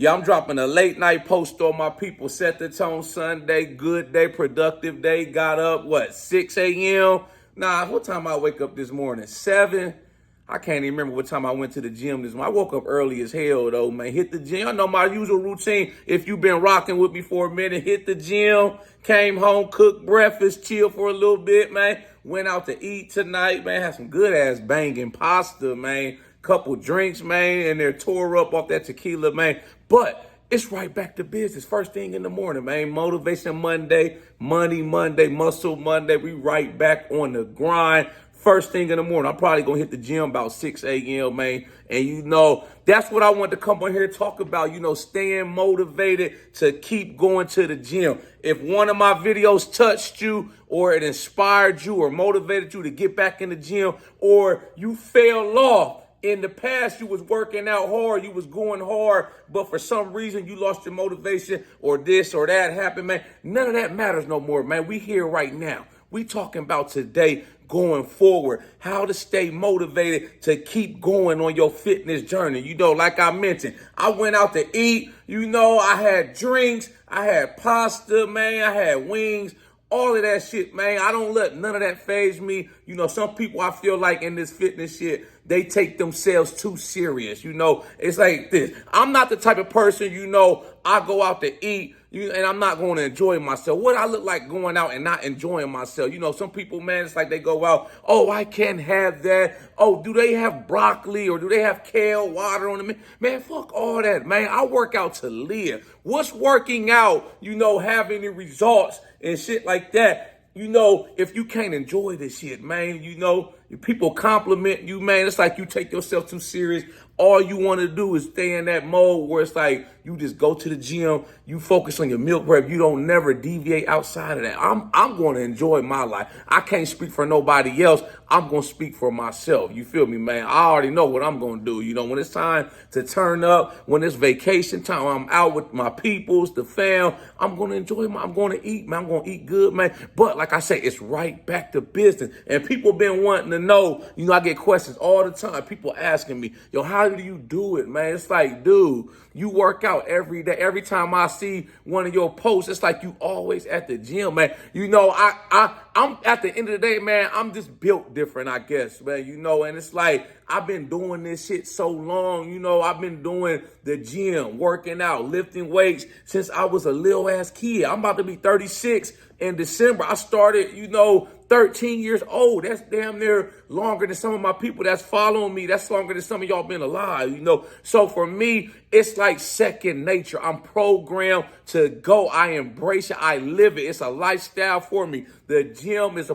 Yeah, I'm dropping a late night post on my people. Set the tone Sunday. Good day, productive day. Got up, 6 a.m.? Nah, what time I wake up this morning? 7? I can't even remember what time I went to the gym this morning. I woke up early as hell, though, man. Hit the gym. I know my usual routine. If you've been rocking with me for a minute, hit the gym, came home, cooked breakfast, chill for a little bit, man. Went out to eat tonight, man. Had some good-ass banging pasta, man. Couple drinks, man, and they're tore up off that tequila, man. But it's right back to business. First thing in the morning, man. Motivation Monday, Money Monday, Muscle Monday. We right back on the grind. First thing in the morning. I'm probably going to hit the gym about 6 a.m., man. And, that's what I wanted to come on here and talk about, staying motivated to keep going to the gym. If one of my videos touched you or it inspired you or motivated you to get back in the gym or you fell off, in the past, you was working out hard, you was going hard, but for some reason you lost your motivation or this or that happened, man. None of that matters no more, man. We here right now. We talking about today going forward, how to stay motivated to keep going on your fitness journey. Like I mentioned, I went out to eat, I had drinks, I had pasta, man, I had wings. All of that shit, man, I don't let none of that faze me. Some people I feel like in this fitness shit, they take themselves too serious. It's like this. I'm not the type of person, I go out to eat, and I'm not going to enjoy myself. What I look like going out and not enjoying myself? Some people, man, it's like they go out, oh, I can't have that. Oh, do they have broccoli or do they have kale water on them? Man, fuck all that, man. I work out to live. What's working out, having the results and shit like that? If you can't enjoy this shit, man, if people compliment you, man, it's like you take yourself too serious. All you want to do is stay in that mode where it's like you just go to the gym, you focus on your meal prep, you don't never deviate outside of that. I'm going to enjoy my life. I can't speak for nobody else. I'm going to speak for myself. You feel me, man? I already know what I'm going to do. When it's time to turn up, when it's vacation time, I'm out with my peoples, the fam, I'm going to enjoy I'm going to eat, man. I'm going to eat good, man. But like I say, it's right back to business. And people been wanting to know, I get questions all the time. People asking me, yo, how do you do it, man? It's like, dude, you work out every day. Every time I see one of your posts, it's like you always at the gym, man. I'm at the end of the day, man, I'm just built different, I guess, man, and it's like I've been doing this shit so long, I've been doing the gym, working out, lifting weights since I was a little ass kid. I'm about to be 36 in December. I started, 13 years old. That's damn near longer than some of my people that's following me. That's longer than some of y'all been alive, So for me, it's like second nature. I'm programmed to go. I embrace it. I live it. It's a lifestyle for me. The gym is a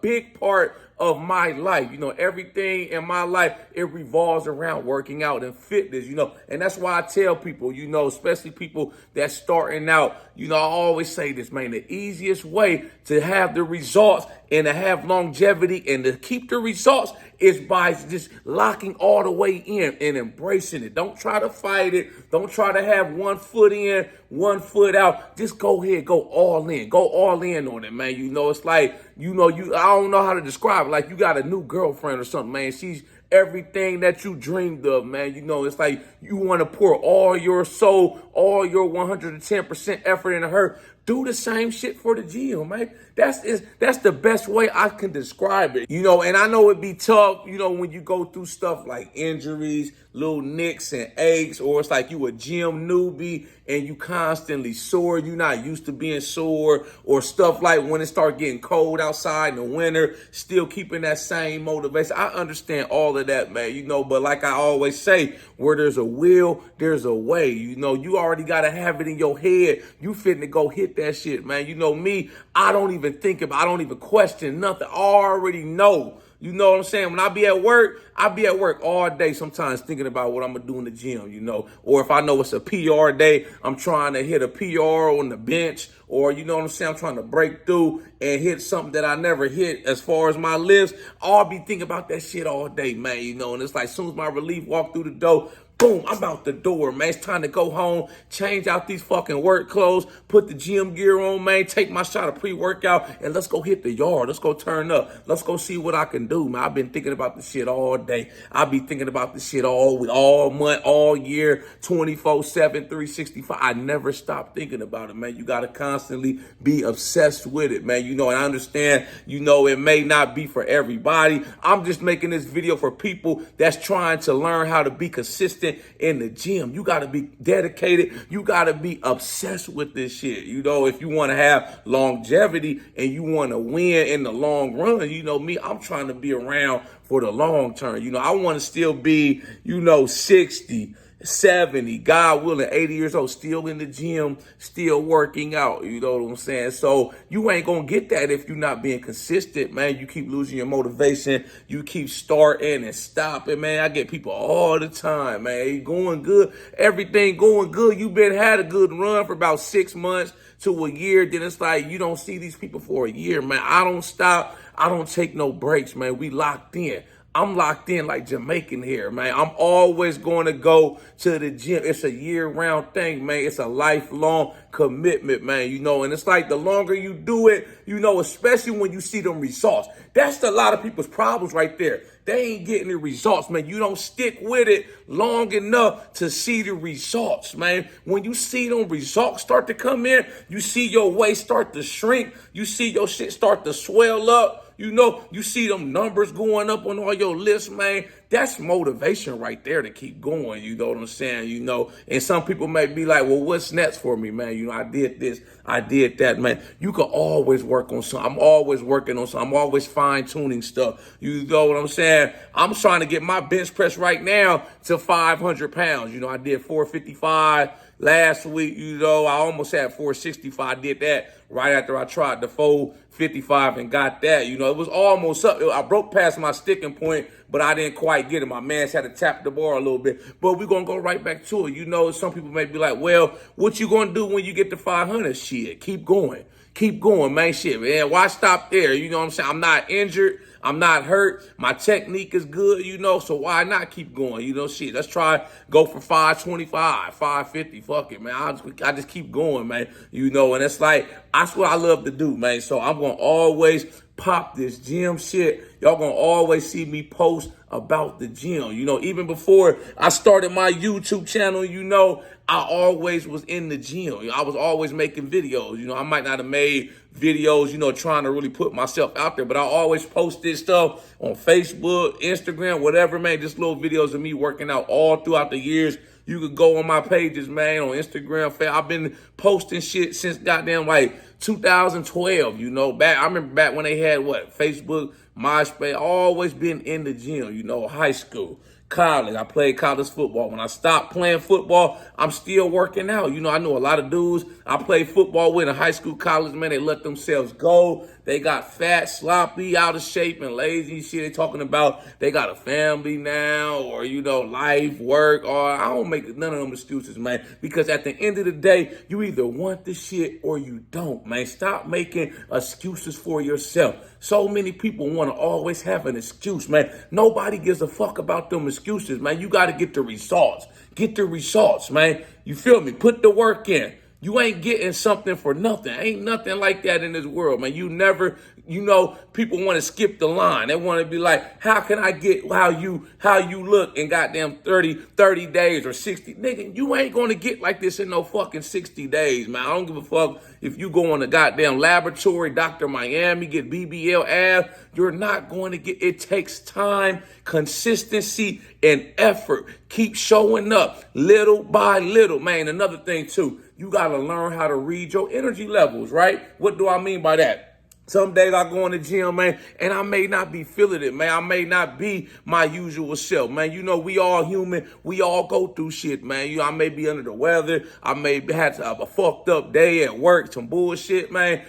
big part of my life. Everything in my life, it revolves around working out and fitness, and that's why I tell people, especially people that's starting out, I always say this, man, the easiest way to have the results and to have longevity and to keep the results is by just locking all the way in and embracing it. Don't try to fight it. Don't try to have one foot in, one foot out. Just go ahead, go all in. Go all in on it, man. It's like, I don't know how to describe it. Like you got a new girlfriend or something, man. She's everything that you dreamed of, man. It's like you want to pour all your soul, all your 110% effort into her. Do the same shit for the gym, man. That's the best way I can describe it. And I know it'd be tough, when you go through stuff like injuries, little nicks and aches, or it's like you a gym newbie and you constantly sore. You're not used to being sore, or stuff like when it start getting cold outside in the winter, still keeping that same motivation. I understand all of that, man, but like I always say, where there's a will, there's a way. You already got to have it in your head. You fitting to go hit that shit, man. Me, I don't even I don't even question nothing. I already know. You know what I'm saying? When I be at work all day sometimes thinking about what I'm going to do in the gym, Or if I know it's a PR day, I'm trying to hit a PR on the bench. Or, you know what I'm saying? I'm trying to break through and hit something that I never hit as far as my lifts. I'll be thinking about that shit all day, man, And it's like as soon as my relief walk through the door, boom, I'm out the door, man. It's time to go home, change out these fucking work clothes, put the gym gear on, man, take my shot of pre-workout, and let's go hit the yard. Let's go turn up. Let's go see what I can do, man. I've been thinking about this shit all day. I'll be thinking about this shit all week, all month, all year, 24/7, 365. I never stop thinking about it, man. You got to constantly be obsessed with it, man. And I understand, it may not be for everybody. I'm just making this video for people that's trying to learn how to be consistent in the gym. You got to be dedicated. You got to be obsessed with this shit. If you want to have longevity and you want to win in the long run, me, I'm trying to be around for the long term. I want to still be, 60, 70, God willing, 80 years old, still in the gym, still working out. You know what I'm saying? So you ain't going to get that if you're not being consistent, man. You keep losing your motivation. You keep starting and stopping, man. I get people all the time, man. You going good. Everything going good. You had a good run for about 6 months to a year. Then it's like you don't see these people for a year, man. I don't stop. I don't take no breaks, man. We locked in. I'm locked in like Jamaican here, man. I'm always going to go to the gym. It's a year-round thing, man. It's a lifelong commitment, man, and it's like the longer you do it, especially when you see them results. That's a lot of people's problems right there. They ain't getting the results, man. You don't stick with it long enough to see the results, man. When you see them results start to come in, you see your waist start to shrink. You see your shit start to swell up. You see them numbers going up on all your lists, man. That's motivation right there to keep going. You know what I'm saying? And some people may be like, well, what's next for me, man? I did this, I did that, man. You can always work on something. I'm always working on something. I'm always fine tuning stuff. You know what I'm saying? I'm trying to get my bench press right now to 500 pounds. I did 455 last week. I almost had 465. I did that right after I tried the 455 and got that. It was almost up. I broke past my sticking point, but I didn't quite get it. My man's had to tap the bar a little bit. But we're going to go right back to it. Some people may be like, well, what you going to do when you get to 500? Shit, keep going. Keep going, man. Shit, man. Why stop there? You know what I'm saying? I'm not injured. I'm not hurt. My technique is good, so why not keep going? Shit, let's try go for 525, 550. Fuck it, man. I just keep going, man. And it's like, that's what I love to do, man. So I'm going to always pop this gym shit. Y'all going to always see me post about the gym. Even before I started my YouTube channel, I always was in the gym. I was always making videos. I might not have made videos, trying to really put myself out there, but I always post this stuff on Facebook, Instagram, whatever, man. Just little videos of me working out all throughout the years. You could go on my pages, man, on Instagram. I've been posting shit since goddamn like 2012, I remember back when they had Facebook, MySpace. Always been in the gym, high school, college. I played college football. When I stopped playing football, I'm still working out. I know a lot of dudes I played football with in high school, college, man, they let themselves go. They got fat, sloppy, out of shape, and lazy shit. They talking about they got a family now or, life, work, or I don't make none of them excuses, man, because at the end of the day, you either want the shit or you don't, man. Stop making excuses for yourself. So many people want to always have an excuse, man. Nobody gives a fuck about them excuses, man. You got to get the results. Get the results, man. You feel me? Put the work in. You ain't getting something for nothing. Ain't nothing like that in this world, man. You never, people want to skip the line. They want to be like, how can I get how you look in goddamn 30 days or 60? Nigga, you ain't going to get like this in no fucking 60 days, man. I don't give a fuck if you go on a goddamn laboratory, Dr. Miami, get BBL abs. You're not going to get, it takes time, consistency, and effort. Keep showing up little by little, man. Another thing too, you got to learn how to read your energy levels, right? What do I mean by that? Some days I go in the gym, man, and I may not be feeling it, man. I may not be my usual self, man. We all human. We all go through shit, man. I may be under the weather. I may have to have a fucked up day at work, some bullshit, man.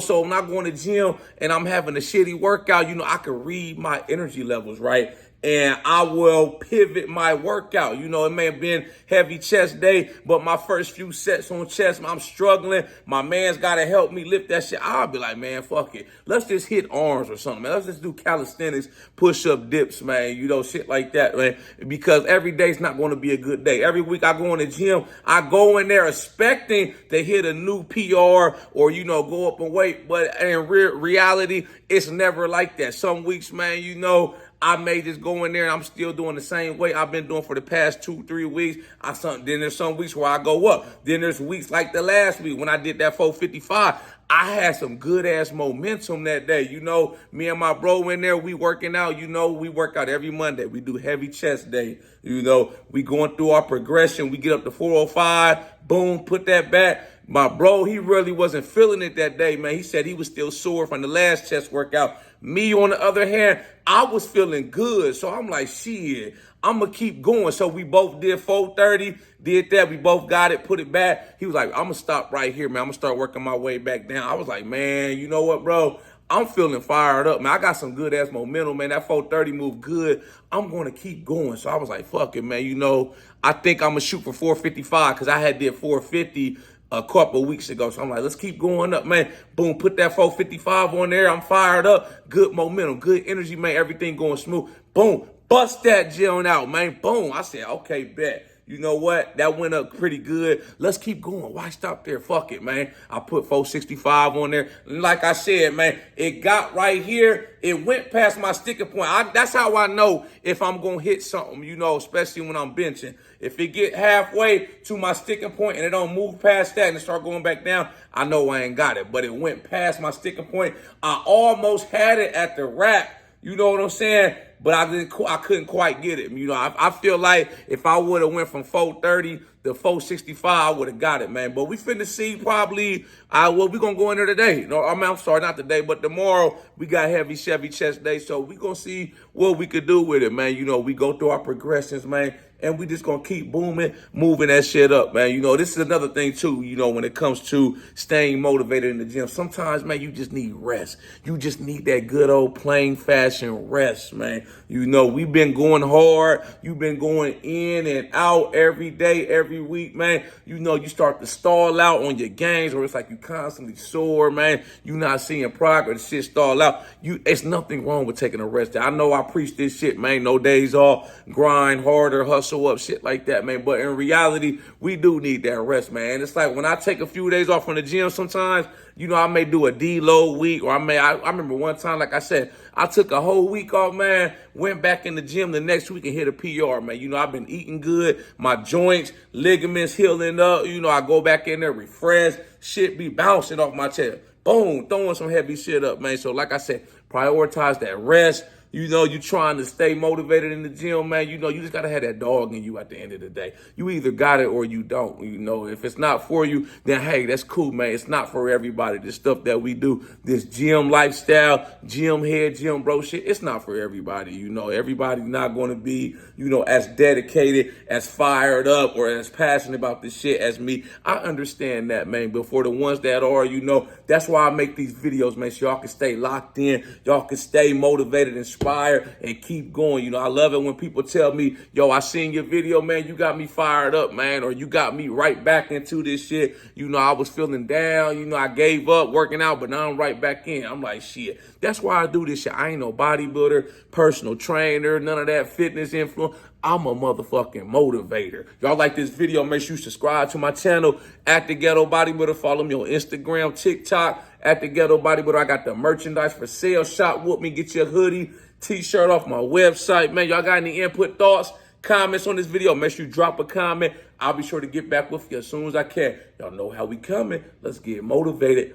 So when I go in the gym and I'm having a shitty workout, I can read my energy levels, right? and I will pivot my workout. You know, it may have been heavy chest day, but my first few sets on chest, I'm struggling. My man's got to help me lift that shit. I'll be like, man, fuck it. Let's just hit arms or something, man. Let's just do calisthenics, push-up dips, man. You know, shit like that, man. Because every day's not going to be a good day. Every week I go in the gym, I go in there expecting to hit a new PR or, you know, go up in weight. But in reality, it's never like that. Some weeks, man, you know, I may just go in there and I'm still doing the same weight I've been doing for the past 2-3 weeks. Then there's some weeks where I go up. Then there's weeks like the last week when I did that 455. I had some good ass momentum that day. You know, me and my bro in there, we working out. You know, we work out every Monday. We do heavy chest day. You know, we going through our progression. We get up to 405. Boom, put that back. My bro, he really wasn't feeling it that day, man. He said he was still sore from the last chest workout. Me, on the other hand, I was feeling good. So I'm like, shit, I'm going to keep going. So we both did 430, did that. We both got it, put it back. He was like, I'm going to stop right here, man. I'm going to start working my way back down. I was like, man, you know what, bro? I'm feeling fired up, man. I got some good ass momentum, man. That 430 moved good. I'm going to keep going. So I was like, fuck it, man. You know, I think I'm going to shoot for 455 because I had did 450 a couple weeks ago. So I'm like, let's keep going up, man. Boom, put that 455 on there. I'm fired up. Good momentum, good energy, man. Everything going smooth. Boom, bust that gel out, man. Boom. I said, okay, bet. You know what? That went up pretty good. Let's keep going. Why stop there? Fuck it, man. I put 465 on there. Like I said, man, it got right here. It went past my sticking point. That's how I know if I'm going to hit something, you know, especially when I'm benching. If it get halfway to my sticking point and it don't move past that and it start going back down, I know I ain't got it. But it went past my sticking point. I almost had it at the rack. You know what I'm saying? But I couldn't quite get it. You know, I feel like if I would have went from 430 to 465, I would have got it, man. But we finna see probably, well, we gonna go in there today. No, I'm sorry, not today, but tomorrow we got heavy Chevy chest day. So we gonna see what we could do with it, man. You know, we go through our progressions, man. And we just gonna keep booming, moving that shit up, man. You know, this is another thing too, you know, when it comes to staying motivated in the gym. Sometimes, man, you just need rest. You just need that good old plain fashion rest, man. You know, we've been going hard. You've been going in and out every day, every week, man. You know, you start to stall out on your gains, or it's like you constantly sore, man. You not seeing progress, shit stall out. It's nothing wrong with taking a rest. I know I preach this shit, man. No days off, grind harder, hustle up, shit like that, man. But in reality, we do need that rest, man. It's like when I take a few days off from the gym sometimes, you know, I may do a deload week, or I remember one time, like I said, I took a whole week off, man, went back in the gym the next week and hit a PR, man. You know, I've been eating good, my joints, ligaments healing up. You know, I go back in there, refreshed, shit be bouncing off my chest. Boom, throwing some heavy shit up, man. So like I said, prioritize that rest. You know, you trying to stay motivated in the gym, man. You know, you just got to have that dog in you at the end of the day. You either got it or you don't. You know, if it's not for you, then, hey, that's cool, man. It's not for everybody. This stuff that we do, this gym lifestyle, gym head, gym bro shit, it's not for everybody. You know, everybody's not going to be, you know, as dedicated, as fired up, or as passionate about this shit as me. I understand that, man. But for the ones that are, you know, that's why I make these videos, man, so y'all can stay locked in. Y'all can stay motivated and inspired and keep going. You know, I love it when people tell me, yo, I seen your video, man, you got me fired up, man, or you got me right back into this shit. You know, I was feeling down, you know, I gave up working out, but now I'm right back in. I'm like, shit, that's why I do this shit. I ain't no bodybuilder, personal trainer, none of that fitness influence. I'm a motherfucking motivator. Y'all like this video, make sure you subscribe to my channel at the Ghetto Bodybuilder. Follow me on Instagram, TikTok at the Ghetto Bodybuilder. I got the merchandise for sale. Shop with me, get your hoodie, t-shirt off my website, man. Y'all got any input, thoughts, comments on this video? Make sure you drop a comment. I'll be sure to get back with you as soon as I can. Y'all know how we coming. Let's get motivated.